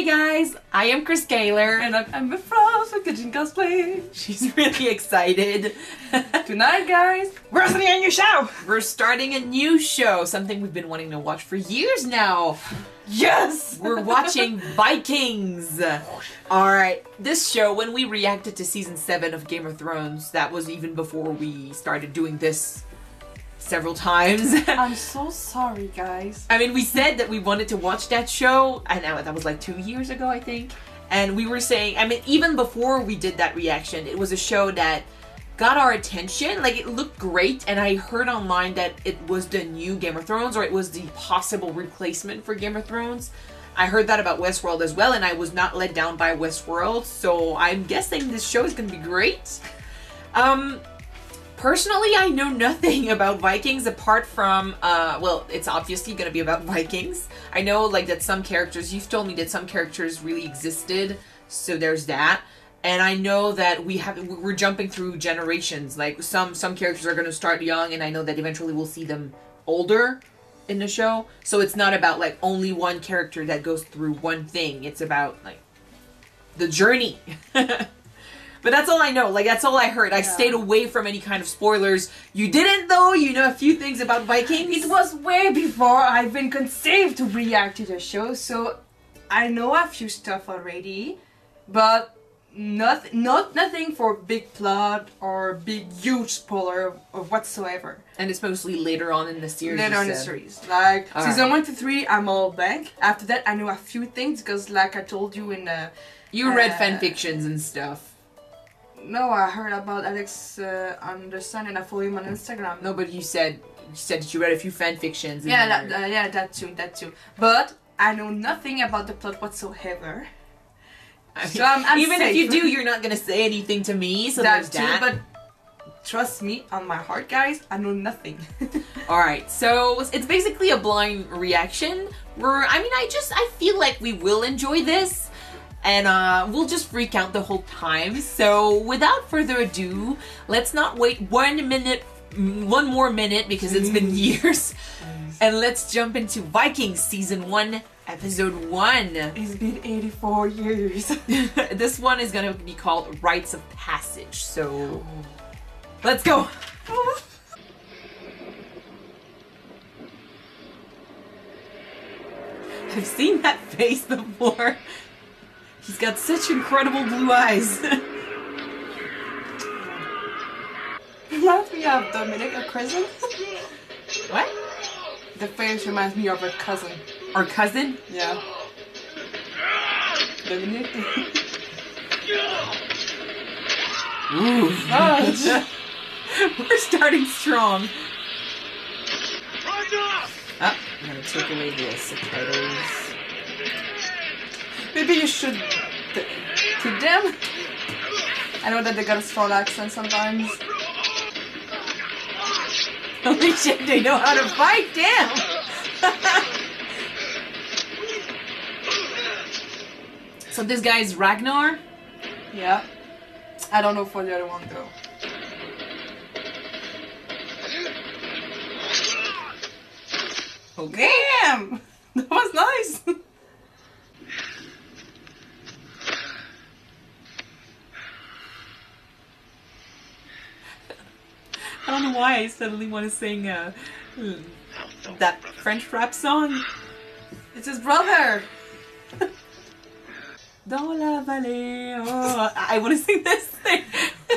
Hey guys, I am Chris Gaylor. And I'm Frost with Kitchen Cosplay. She's really excited. Tonight, guys, we're starting a new show. We're starting a new show, something we've been wanting to watch for years now. Yes! We're watching Vikings. Alright, this show, when we reacted to season 7 of Game of Thrones, that was even before we started doing this several times. I'm so sorry, guys. I mean, we said that we wanted to watch that show, and that was like 2 years ago, I think. And we were saying, I mean, even before we did that reaction, it was a show that got our attention. Like, it looked great, and I heard online that it was the new Game of Thrones, or it was the possible replacement for Game of Thrones. I heard that about Westworld as well, and I was not let down by Westworld, so I'm guessing this show is gonna be great. Personally, I know nothing about Vikings apart from, well, it's obviously gonna be about Vikings. I know, like, that some characters, you've told me that some characters really existed, so there's that. And I know that we're jumping through generations. Like, some characters are gonna start young, and I know that eventually we'll see them older in the show. So it's not about, like, only one character that goes through one thing. It's about, like, the journey. But that's all I know. Like, that's all I heard. I stayed away from any kind of spoilers. You didn't, though? You know a few things about Vikings? It was way before I've been conceived to react to the show, so I know a few stuff already, but nothing for big plot or big huge spoiler of whatsoever. And it's mostly later on in the series. Later on in the series. Like, all season right. 1 to 3, I'm all blank. After that, I know a few things, because like I told you in the... You read fanfictions and stuff. No, I heard about Alex Anderson and I follow him on Instagram. No, but you said that you read a few fanfictions. Yeah, that too. But I know nothing about the plot whatsoever. I mean, so I'm even safe. if you do, you're not gonna say anything to me. So That's there's that. But trust me, on my heart, guys, I know nothing. All right, so it's basically a blind reaction. I feel like we will enjoy this. And we'll just freak out the whole time. So without further ado, let's not wait one more minute because it's been years. And let's jump into Vikings Season 1, Episode 1. It's been 84 years. This one is gonna be called Rites of Passage. So let's go. I've seen that face before. He's got such incredible blue eyes. Reminds me of Dominic, a cousin. What? The face reminds me of her cousin. Our cousin? Yeah. Dominic. Ooh. Oh, we're starting strong. Oh, I'm gonna take away the subtitles. maybe you should keep them. I know that they got a strong accent sometimes. Holy shit, they know how to fight, damn! So this guy's Ragnar? Yeah. I don't know for the other one though. Okay. Damn! That was nice! I don't know why I suddenly want to sing that French rap song. It's his brother! Dans la vallée, oh. I want to sing this thing.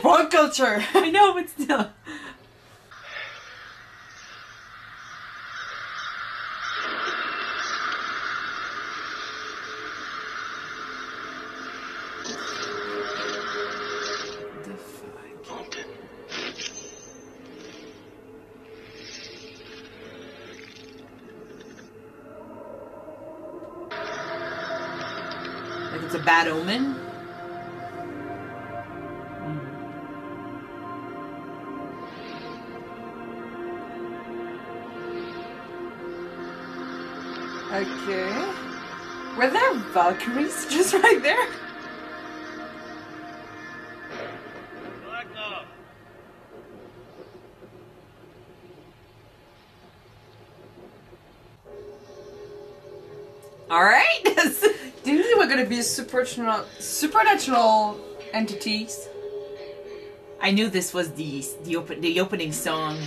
World culture! I know, but still. Like it's a bad omen? Okay. Were there Valkyries just right there? Alright! Didn't we're gonna be supernatural entities. I knew this was the opening song,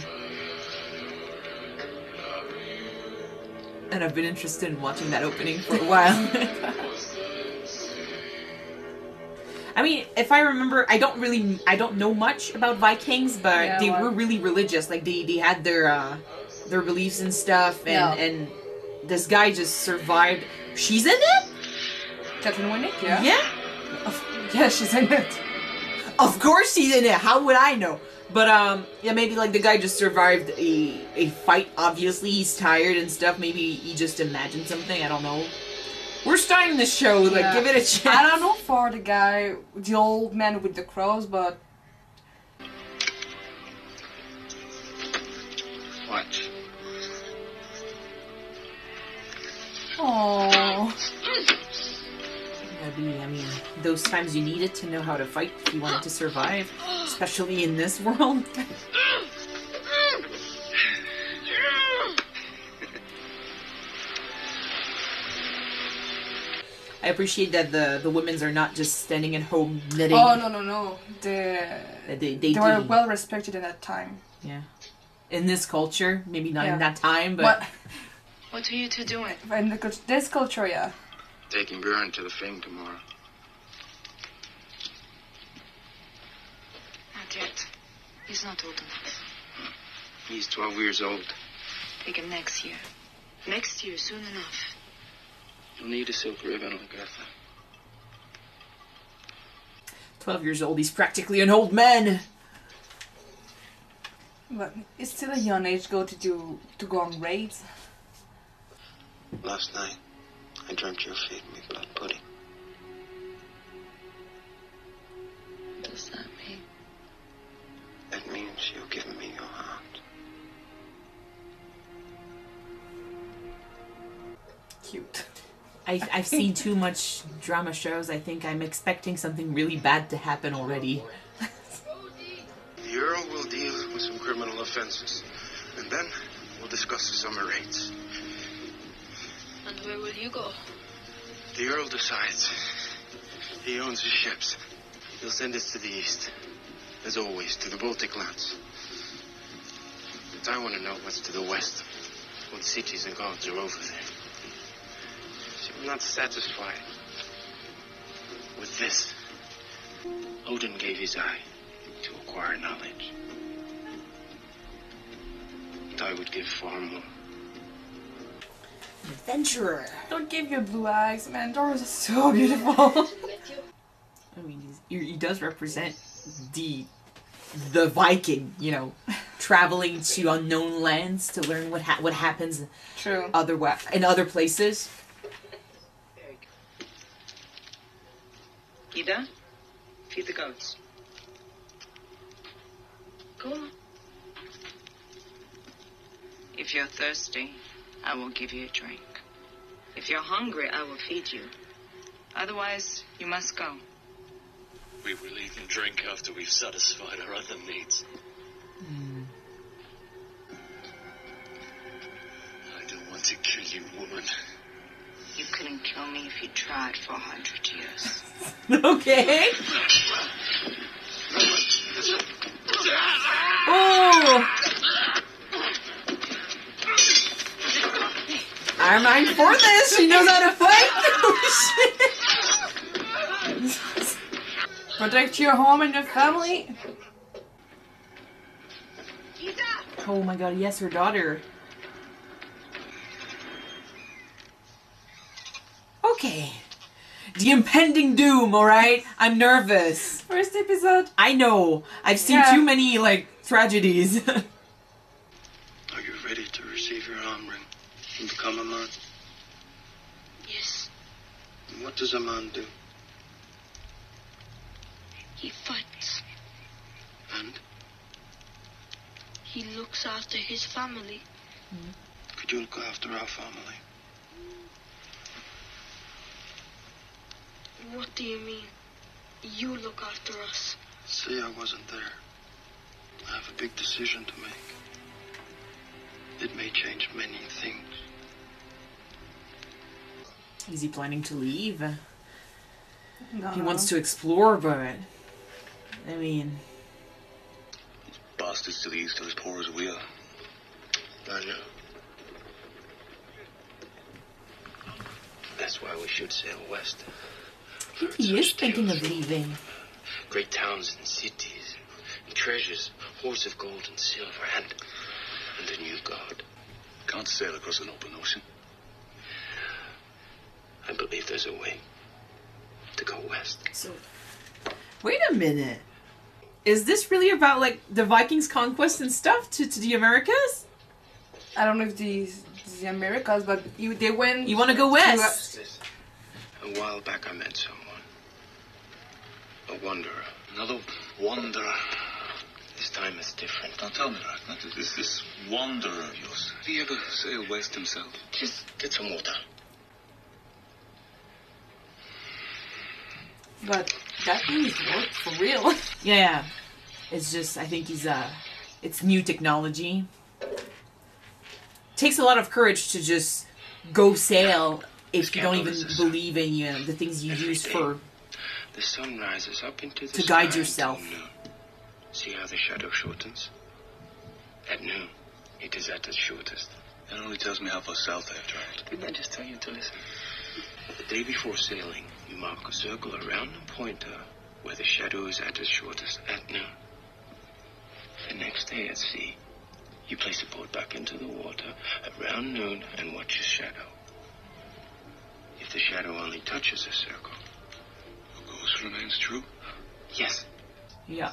and I've been interested in watching that opening for a while. I mean, if I remember, I don't know much about Vikings, but they were really religious. Like they had their beliefs and stuff, and this guy just survived. She's in it? Catherine Winnick, yeah. Yeah? Yeah, she's in it. Of course she's in it. How would I know? But yeah, maybe like the guy just survived a fight. Obviously, he's tired and stuff. Maybe he just imagined something. I don't know. We're starting the show. Like, give it a chance. I don't know for the guy, the old man with the crows, but Watch. oh. I mean, those times you needed to know how to fight if you wanted to survive, especially in this world. I appreciate that the women's are not just standing at home knitting. Oh no! They were well respected in that time. Yeah, in this culture, maybe not in that time, but what are you two doing? In this culture, yeah. Taking Björn to the thing tomorrow. Not yet. He's not old enough. He's 12 years old. Take him next year. Next year, soon enough. You'll need a silk ribbon, Agatha. 12 years old, he's practically an old man. But it's still a young age to go on raids. Last night, I dreamt you were feeding me blood pudding. What does that mean? That means you've given me your heart. Cute. I've seen too much drama shows. I think I'm expecting something really bad to happen already. The Earl will deal with some criminal offenses. And then we'll discuss the summer rates. And where will you go? The Earl decides. He owns his ships. He'll send us to the east. As always, to the Baltic lands. But I want to know what's to the west. What cities and gods are over there. See, I'm not satisfied with this. Odin gave his eye to acquire knowledge. And I would give far more. Adventurer. Don't give your blue eyes, man. Doris is so beautiful. I mean, he does represent the Viking, you know, traveling to unknown lands to learn what happens. True. In other places. Ida, feed the goats. Go on. If you're thirsty, I will give you a drink. If you're hungry, I will feed you. Otherwise, you must go. We will eat and drink after we've satisfied our other needs. I don't want to kill you, woman. You couldn't kill me if you tried for 100 years. Okay. Oh! I'm for this. She knows how to fight. Oh, shit. Protect your home and your family. Oh my god, yes, her daughter. Okay. The impending doom, alright? I'm nervous. First episode. I know. I've seen too many, like, tragedies. Are you ready to receive your arm ring and become a man? Yes, And what does a man do? he fights. And He looks after his family. could you look after our family? What do you mean? You look after us. Say I wasn't there. I have a big decision to make. It may change many things. Is he planning to leave? He wants to explore, but I mean, Bastards to the east are as poor as we are. I know. That's why we should sail west. I think he is thinking of leaving. Great towns and cities, and treasures, hoards of gold and silver, and a new god. Can't sail across an open ocean. I believe there's a way to go west. So, wait a minute. Is this really about like the Vikings' conquest and stuff to the Americas? I don't know if the Americas, but they went. You want to go west? A while back, I met someone. A wanderer. Another wanderer. This time it's different. Now tell me, Ragnar, is this wanderer of yours? Did he ever sail west himself? Just get some water. But that thing is work for real. Yeah. It's just, I think he's, it's new technology. Takes a lot of courage to just go sail if you don't even believe in the things you use for the sun rises up into the to guide yourself. See how the shadow shortens? At noon, it is at its shortest. That only tells me how far south I have traveled. Didn't I just tell you to listen? The day before sailing, you mark a circle around the pointer where the shadow is at its shortest at noon. The next day at sea, you place a boat back into the water around noon and watch your shadow. If the shadow only touches a circle, the course remains true. Yes. Yeah.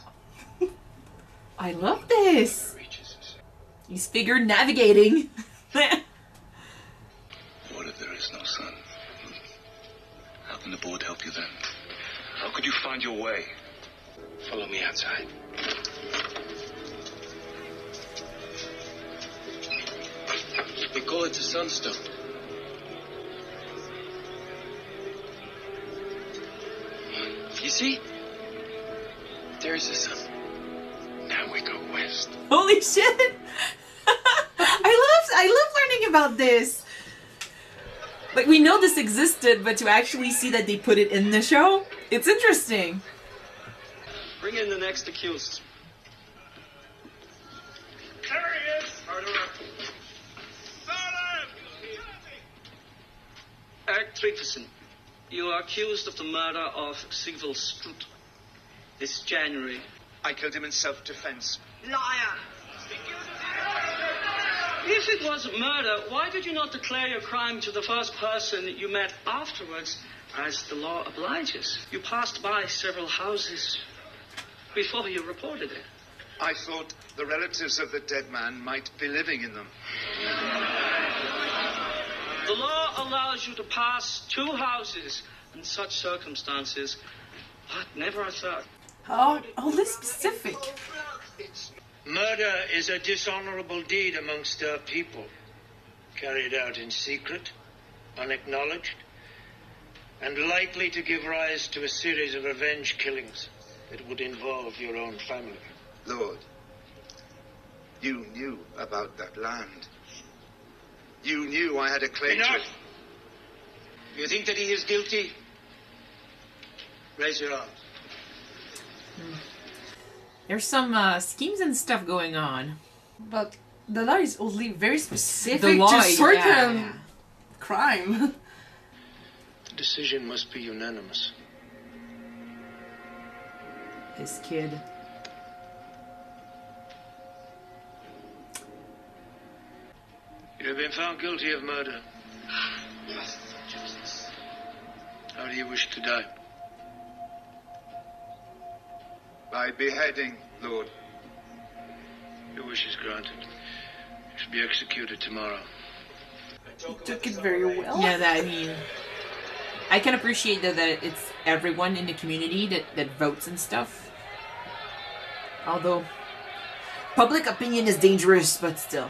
I love this. He's figure navigating. What if there is no sun? How can the board help you then? How could you find your way? Follow me outside. They call it the sunstone. You see? There's the sun. Now we go west. Holy shit! I love learning about this. Like, we know this existed, but to actually see that they put it in the show, it's interesting. Bring in the next accused. There he is! Eric Trygvason, you are accused of the murder of Sigvald Strutt. This January. I killed him in self-defense. Liar! If it was murder, why did you not declare your crime to the first person you met afterwards, as the law obliges? You passed by several houses before you reported it. I thought the relatives of the dead man might be living in them. The law allows you to pass 2 houses in such circumstances, but never a third. Oh, this specific. Murder is a dishonorable deed amongst our people, carried out in secret, unacknowledged, and likely to give rise to a series of revenge killings that would involve your own family. Lord, you knew about that land. You knew I had a claim to it. Enough! You think that he is guilty? Raise your arms. There's some schemes and stuff going on. But the law is only very specific The law, to certain yeah. crime. The decision must be unanimous. This kid. You have been found guilty of murder. How do you wish to die? By beheading, Lord. Your wish is granted. You should be executed tomorrow. He took it very well. Yeah, that, I mean, I can appreciate that it's everyone in the community that votes and stuff. Although, public opinion is dangerous, but still.